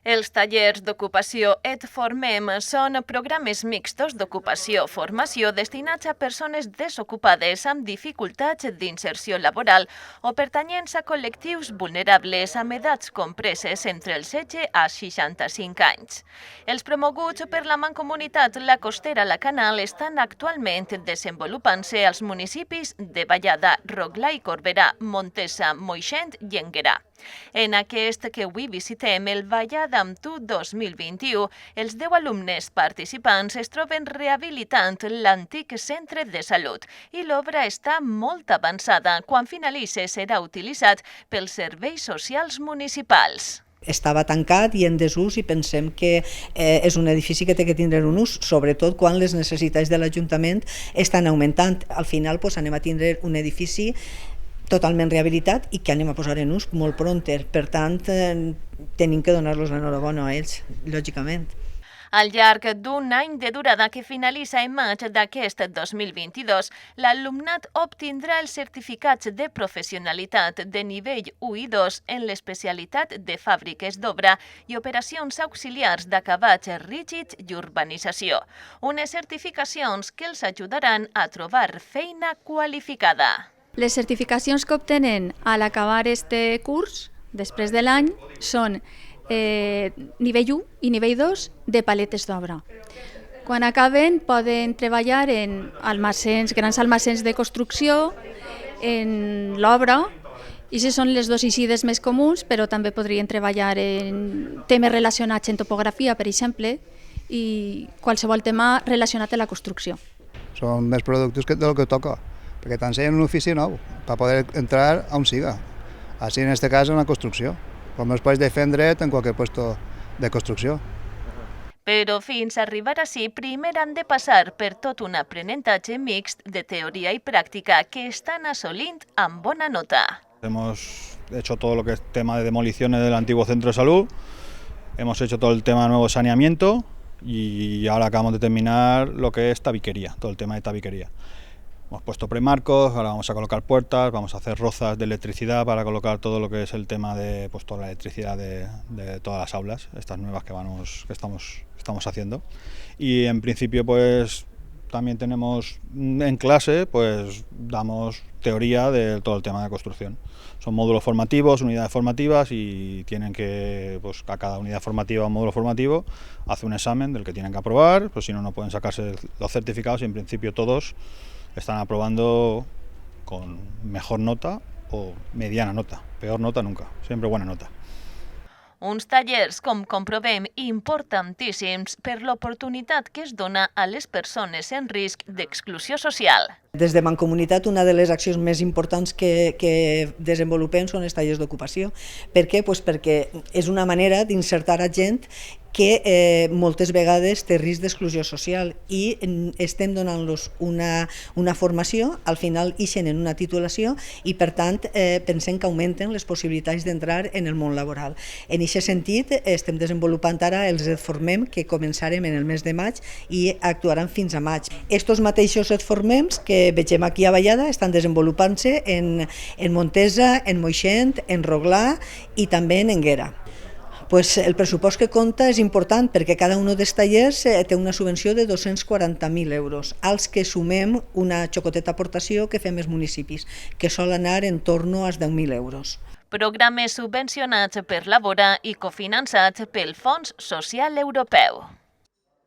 Els tallers d'ocupació Et Formem són programes mixtos d'ocupació-formació destinats a persones desocupades amb dificultats d'inserció laboral o pertanyents a col·lectius vulnerables amb edats compreses entre els 16 a 65 anys. Els promoguts per la Mancomunitat La Costera-La Canal estan actualment desenvolupant-se als municipis de Vallada, Rotglà i Corberà, Montesa, Moixent i Énguera. En aquest que avui visitem, el Vallada amb Tu 2021, els 10 alumnes participants es troben rehabilitant l'antic centre de salut i l'obra està molt avançada. Quan finalitzi serà utilitzat pels serveis socials municipals. Estava tancat i en desús i pensem que és un edifici que té que tindre un ús, sobretot quan les necessitats de l'Ajuntament estan augmentant. Al final anem a tindre un edifici totalment rehabilitat i que anem a posar en ús molt pronter. Per tant, tenim que donar-los l'enhorabona a ells, lògicament. Al llarg d'un any de durada que finalitza en maig d'aquest 2022, l'alumnat obtindrà els certificats de professionalitat de nivell 1 i 2 en l'especialitat de fàbriques d'obra i operacions auxiliars d'acabats rígids i urbanització. Unes certificacions que els ajudaran a trobar feina qualificada. Les certificacions que obtenen a l'acabar aquest curs, després de l'any, són nivell 1 i nivell 2 de paletes d'obra. Quan acaben poden treballar en almacens, grans almacens de construcció, en l'obra, i aquestes són les dues eixides més comuns, però també podrien treballar en temes relacionats en topografia, per exemple, i qualsevol tema relacionat amb la construcció. Són més productius del que toca, perquè t'ensenyen un ofici nou per poder entrar on siga. Així en aquest cas en la construcció, com es pots defendre en qualsevol puesto de construcció. Però fins a arribar així, primer han de passar per tot un aprenentatge mixt de teoria i pràctica que estan assolint amb bona nota. Hemos hecho todo lo que es tema de demoliciones del antiguo centro de salud, hemos hecho todo el tema de nuevo saneamiento y ahora acabamos de terminar lo que es tabiquería, todo el tema de tabiquería. Hemos puesto premarcos, ahora vamos a colocar puertas, vamos a hacer rozas de electricidad para colocar todo lo que es el tema de toda la electricidad de todas las aulas, estas nuevas que estamos haciendo. Y en principio pues también tenemos en clase, pues damos teoría de todo el tema de construcción. Son módulos formativos, unidades formativas y tienen que, pues a cada unidad formativa o módulo formativo hace un examen del que tienen que aprobar, pues si no, no pueden sacarse los certificados y en principio todos están aprobando con mejor nota o mediana nota, peor nota nunca, siempre buena nota. Uns tallers, com comprovem, importantíssims per l'oportunitat que es dona a les persones en risc d'exclusió social. Des de Mancomunitat, una de les accions més importants que desenvolupem són els tallers d'ocupació. Per què? Pues perquè és una manera d'insertar a gent que moltes vegades té risc d'exclusió social i estem donant-los una formació, al final ixen en una titulació i per tant pensem que augmenten les possibilitats d'entrar en el món laboral. En aquest sentit estem desenvolupant ara els Et Formem que començarem en el mes de maig i actuaran fins a maig. Estos mateixos Et Formem que vegem aquí a Vallada estan desenvolupant-se en Montesa, en Moixent, en Rotglà i també en Énguera. El pressupost que compta és important perquè cada un dels tallers té una subvenció de 240.000 euros, als que sumem una xocoteta aportació que fem els municipis, que sol anar en torn als 10.000 euros. Programes subvencionats per la Vora i cofinançats pel Fons Social Europeu.